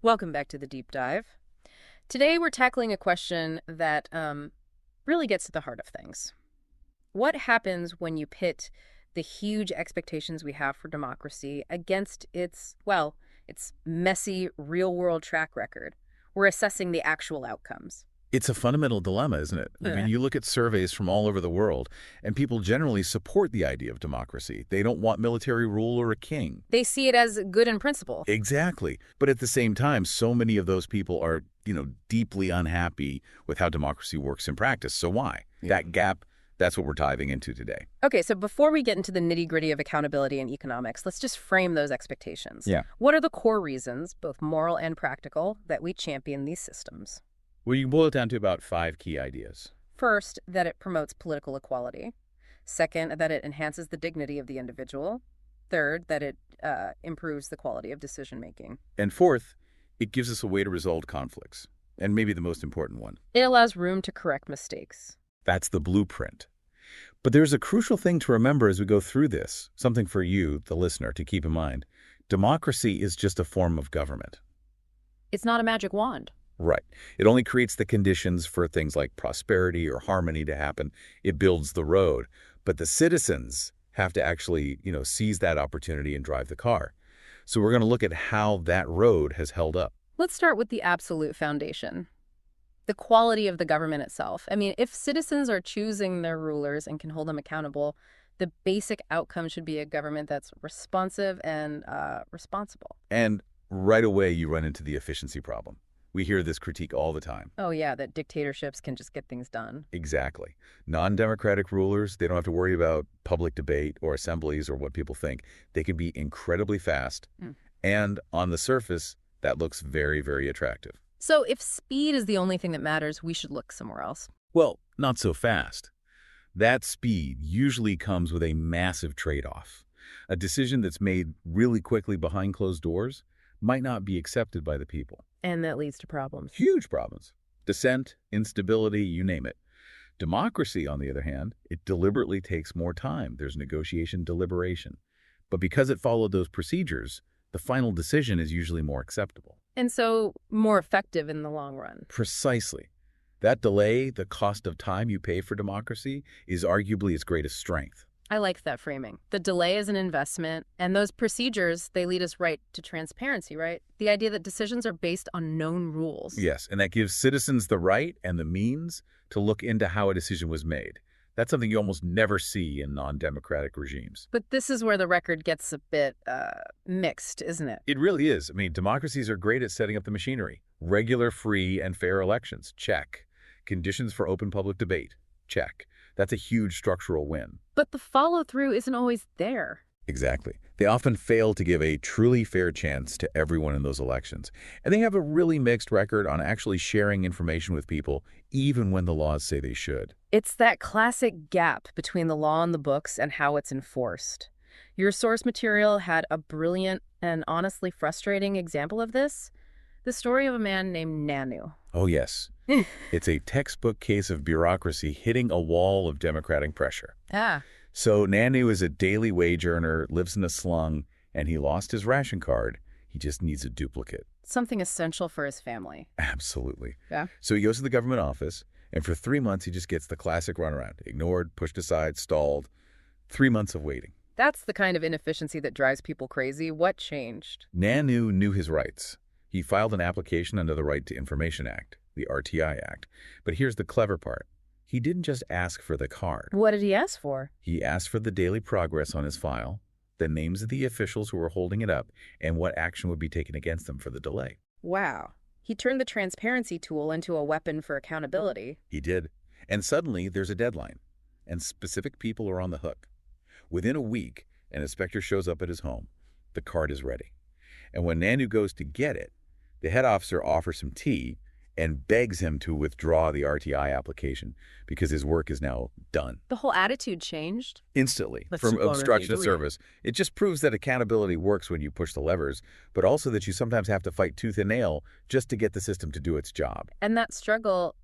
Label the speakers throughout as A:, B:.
A: Welcome back to the deep dive. Today we're tackling a question that really gets to the heart of things. What happens when you pit the huge expectations we have for democracy against its messy real-world track record? We're assessing the actual outcomes.
B: It's a fundamental dilemma, isn't it? I mean, you look at surveys from all over the world, and people generally support the idea of democracy. They don't want military rule or a king.
A: They see it as good in principle.
B: Exactly. But at the same time, so many of those people are, deeply unhappy with how democracy works in practice. So why? That gap, that's what we're diving into today.
A: Okay, so before we get into the nitty-gritty of accountability and economics, let's just frame those expectations.
B: Yeah.
A: What are the core reasons, both moral and practical, that we champion these systems?
B: Well, you can boil it down to about 5 key ideas.
A: First, that it promotes political equality. Second, that it enhances the dignity of the individual. Third, that it improves the quality of decision-making.
B: And fourth, it gives us a way to resolve conflicts. And maybe the most important one.
A: It allows room to correct mistakes.
B: That's the blueprint. But there's a crucial thing to remember as we go through this, something for you, the listener, to keep in mind. Democracy is just a form of government.
A: It's not a magic wand.
B: Right. It only creates the conditions for things like prosperity or harmony to happen. It builds the road. But the citizens have to actually, seize that opportunity and drive the car. So we're going to look at how that road has held up.
A: Let's start with the absolute foundation. The quality of the government itself. I mean, if citizens are choosing their rulers and can hold them accountable, the basic outcome should be a government that's responsive and responsible.
B: And right away, you run into the efficiency problem. We hear this critique all the time.
A: Oh, yeah, that dictatorships can just get things done.
B: Exactly. Non-democratic rulers, they don't have to worry about public debate or assemblies or what people think. They can be incredibly fast. And on the surface, that looks very, very attractive.
A: So if speed is the only thing that matters, we should look somewhere else.
B: Well, not so fast. That speed usually comes with a massive trade-off. A decision that's made really quickly behind closed doors might not be accepted by the people.
A: And that leads to problems.
B: Huge problems. Dissent, instability, you name it. Democracy, on the other hand, it deliberately takes more time. There's negotiation, deliberation. But because it followed those procedures, the final decision is usually more acceptable.
A: And so more effective in the long run.
B: Precisely. That delay, the cost of time you pay for democracy, is arguably its greatest strength.
A: I like that framing. The delay is an investment, and those procedures, they lead us right to transparency, right? The idea that decisions are based on known rules.
B: Yes, and that gives citizens the right and the means to look into how a decision was made. That's something you almost never see in non-democratic regimes.
A: But this is where the record gets a bit mixed, isn't it?
B: It really is. I mean, democracies are great at setting up the machinery. Regular, free, and fair elections, check. Conditions for open public debate, check. That's a huge structural win.
A: But the follow-through isn't always there.
B: Exactly. They often fail to give a truly fair chance to everyone in those elections. And they have a really mixed record on actually sharing information with people, even when the laws say they should.
A: It's that classic gap between the law on the books and how it's enforced. Your source material had a brilliant and honestly frustrating example of this. The story of a man named Nanu.
B: Oh, yes. It's a textbook case of bureaucracy hitting a wall of democratic pressure. So Nanu is a daily wage earner, lives in a slum, and he lost his ration card. He just needs a duplicate.
A: Something essential for his family.
B: Absolutely.
A: Yeah.
B: So he goes to the government office, and for 3 months, he just gets the classic runaround. Ignored, pushed aside, stalled. 3 months of waiting.
A: That's the kind of inefficiency that drives people crazy. What changed?
B: Nanu knew his rights. He filed an application under the Right to Information Act, the RTI Act. But here's the clever part. He didn't just ask for the card.
A: What did he ask for?
B: He asked for the daily progress on his file, the names of the officials who were holding it up, and what action would be taken against them for the delay.
A: Wow. He turned the transparency tool into a weapon for accountability.
B: He did. And suddenly, there's a deadline, and specific people are on the hook. Within a week, an inspector shows up at his home. The card is ready. And when Nanu goes to get it, the head officer offers some tea and begs him to withdraw the RTI application because his work is now done.
A: The whole attitude changed?
B: Instantly.
A: Let's
B: From
A: go
B: obstruction of
A: read.
B: service. It just proves that accountability works when you push the levers, but also that you sometimes have to fight tooth and nail just to get the system to do its job.
A: And that struggle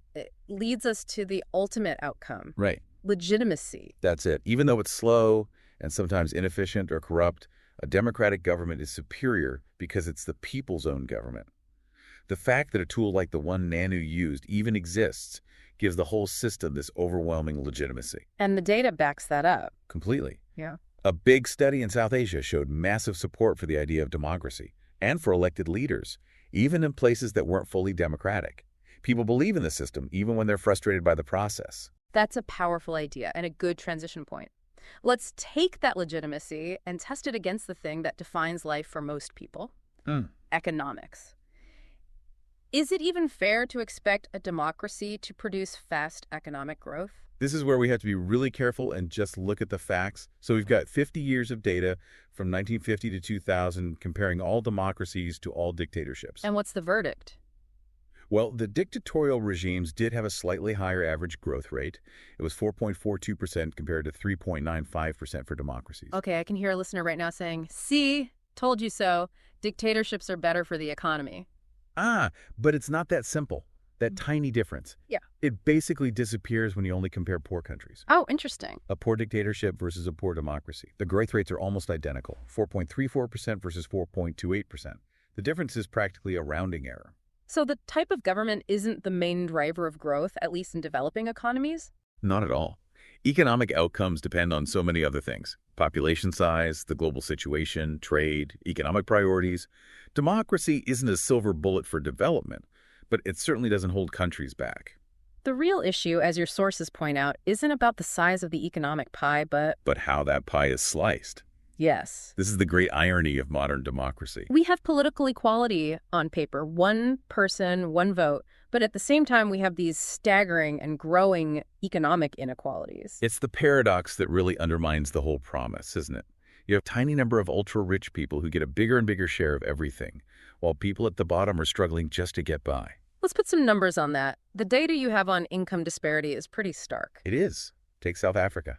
A: leads us to the ultimate outcome.
B: Right.
A: Legitimacy.
B: That's it. Even though it's slow and sometimes inefficient or corrupt, a democratic government is superior because it's the people's own government. The fact that a tool like the one Nanu used even exists gives the whole system this overwhelming legitimacy.
A: And the data backs that up.
B: Completely.
A: Yeah.
B: A big study in South Asia showed massive support for the idea of democracy and for elected leaders, even in places that weren't fully democratic. People believe in the system even when they're frustrated by the process.
A: That's a powerful idea and a good transition point. Let's take that legitimacy and test it against the thing that defines life for most people, economics. Is it even fair to expect a democracy to produce fast economic growth?
B: This is where we have to be really careful and just look at the facts. So we've got 50 years of data from 1950 to 2000 comparing all democracies to all dictatorships.
A: And what's the verdict?
B: Well, the dictatorial regimes did have a slightly higher average growth rate. It was 4.42% compared to 3.95% for democracies.
A: Okay, I can hear a listener right now saying, see, told you so. Dictatorships are better for the economy.
B: But it's not that simple. That tiny difference.
A: Yeah.
B: It basically disappears when you only compare poor countries.
A: Oh, interesting.
B: A poor dictatorship versus a poor democracy. The growth rates are almost identical, 4.34% versus 4.28%. The difference is practically a rounding error.
A: So the type of government isn't the main driver of growth, at least in developing economies?
B: Not at all. Economic outcomes depend on so many other things. Population size, the global situation, trade, economic priorities. Democracy isn't a silver bullet for development, but it certainly doesn't hold countries back.
A: The real issue, as your sources point out, isn't about the size of the economic pie, but
B: how that pie is sliced.
A: yes.
B: This is the great irony of modern democracy.
A: We have political equality on paper, one person, one vote, but at the same time we have these staggering and growing economic inequalities.
B: It's the paradox that really undermines the whole promise, isn't it? You have a tiny number of ultra-rich people who get a bigger and bigger share of everything, while people at the bottom are struggling just to get by.
A: Let's put some numbers on that. The data you have on income disparity is pretty stark.
B: It is. Take South Africa.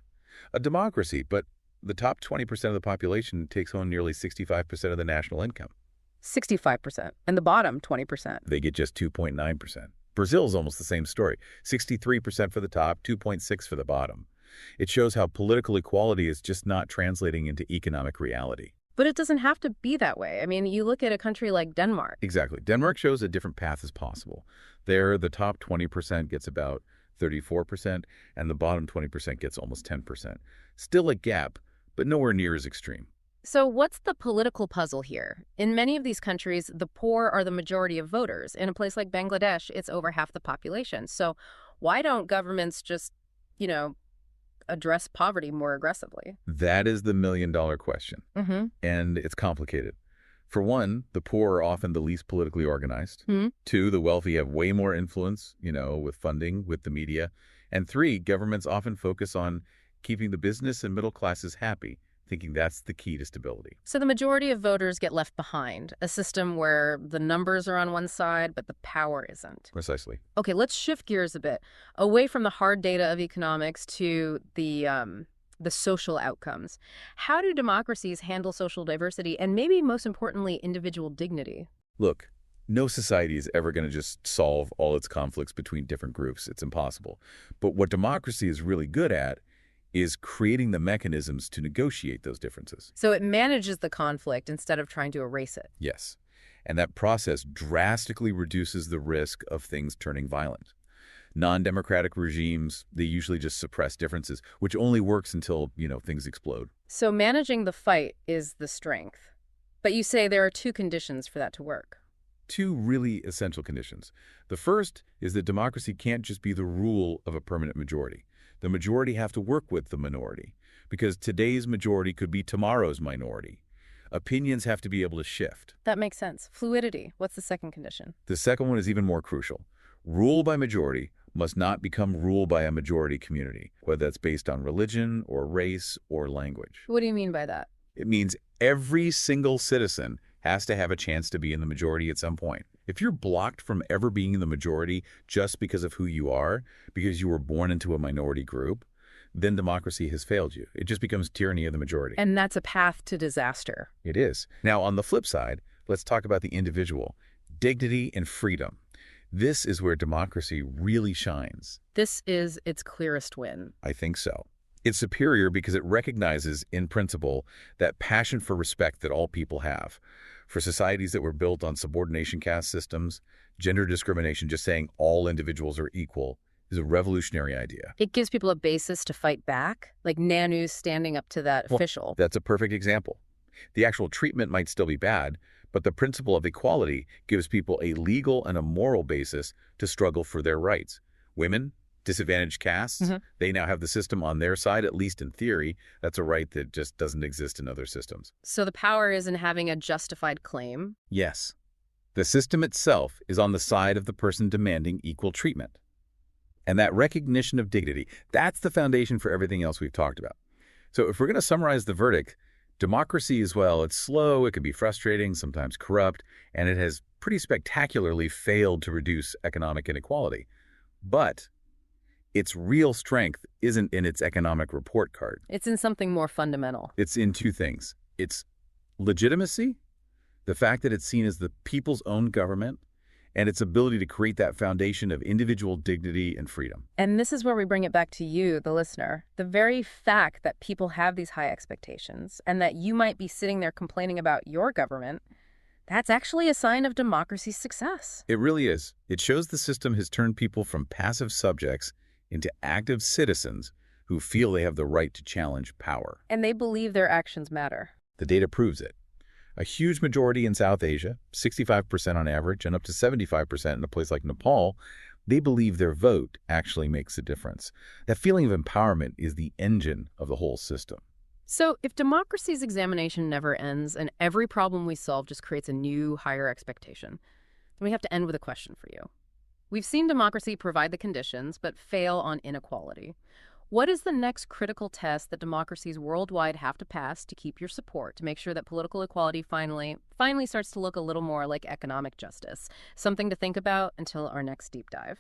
B: A democracy, but the top 20% of the population takes home nearly 65% of the national income.
A: 65%. And the bottom, 20%.
B: They get just 2.9%. Brazil is almost the same story. 63% for the top, 2.6% for the bottom. It shows how political equality is just not translating into economic reality.
A: But it doesn't have to be that way. I mean, you look at a country like Denmark.
B: Exactly. Denmark shows a different path is possible. There, the top 20% gets about 34%, and the bottom 20% gets almost 10%. Still a gap, but nowhere near as extreme.
A: So what's the political puzzle here? In many of these countries, the poor are the majority of voters. In a place like Bangladesh, it's over half the population. So why don't governments just, address poverty more aggressively?
B: That is the million-dollar question. And it's complicated. For one, the poor are often the least politically organized. 2, the wealthy have way more influence, with funding, with the media. And 3, governments often focus on keeping the business and middle classes happy, thinking that's the key to stability.
A: So the majority of voters get left behind, a system where the numbers are on one side, but the power isn't.
B: Precisely.
A: Okay, let's shift gears a bit, away from the hard data of economics to the social outcomes. How do democracies handle social diversity and maybe most importantly, individual dignity?
B: Look, no society is ever going to just solve all its conflicts between different groups. It's impossible. But what democracy is really good at is creating the mechanisms to negotiate those differences.
A: So it manages the conflict instead of trying to erase it.
B: Yes. And that process drastically reduces the risk of things turning violent. Non-democratic regimes, they usually just suppress differences, which only works until, things explode.
A: So managing the fight is the strength. But you say there are 2 conditions for that to work.
B: 2 really essential conditions. The first is that democracy can't just be the rule of a permanent majority. The majority have to work with the minority, because today's majority could be tomorrow's minority. Opinions have to be able to shift.
A: That makes sense. Fluidity. What's the second condition?
B: The second one is even more crucial. Rule by majority must not become rule by a majority community, whether that's based on religion or race or language.
A: What do you mean by that?
B: It means every single citizen has to have a chance to be in the majority at some point. If you're blocked from ever being in the majority just because of who you are, because you were born into a minority group, then democracy has failed you. It just becomes tyranny of the majority.
A: And that's a path to disaster.
B: It is. Now, on the flip side, let's talk about the individual. Dignity and freedom. This is where democracy really shines.
A: This is its clearest win.
B: I think so. It's superior because it recognizes, in principle, that passion for respect that all people have. For societies that were built on subordination caste systems, gender discrimination, just saying all individuals are equal, is a revolutionary idea.
A: It gives people a basis to fight back, like Nanu's standing up to that
B: Well,
A: official.
B: that's a perfect example. The actual treatment might still be bad, but the principle of equality gives people a legal and a moral basis to struggle for their rights. Women, disadvantaged castes, they now have the system on their side, at least in theory. That's a right that just doesn't exist in other systems.
A: So the power is in having a justified claim.
B: Yes, the system itself is on the side of the person demanding equal treatment. And that recognition of dignity, that's the foundation for everything else we've talked about. So if we're going to summarize the verdict, democracy as well, it's slow, it can be frustrating, sometimes corrupt, and it has pretty spectacularly failed to reduce economic inequality. But its real strength isn't in its economic report card.
A: It's in something more fundamental.
B: It's in two things. It's legitimacy, the fact that it's seen as the people's own government, and its ability to create that foundation of individual dignity and freedom.
A: And this is where we bring it back to you, the listener. The very fact that people have these high expectations and that you might be sitting there complaining about your government, that's actually a sign of democracy's success.
B: It really is. It shows the system has turned people from passive subjects into active citizens who feel they have the right to challenge power.
A: And they believe their actions matter.
B: The data proves it. A huge majority in South Asia, 65% on average, and up to 75% in a place like Nepal, they believe their vote actually makes a difference. That feeling of empowerment is the engine of the whole system.
A: So if democracy's examination never ends and every problem we solve just creates a new, higher expectation, then we have to end with a question for you. We've seen democracy provide the conditions, but fail on inequality. What is the next critical test that democracies worldwide have to pass to keep your support, to make sure that political equality finally starts to look a little more like economic justice? Something to think about until our next deep dive.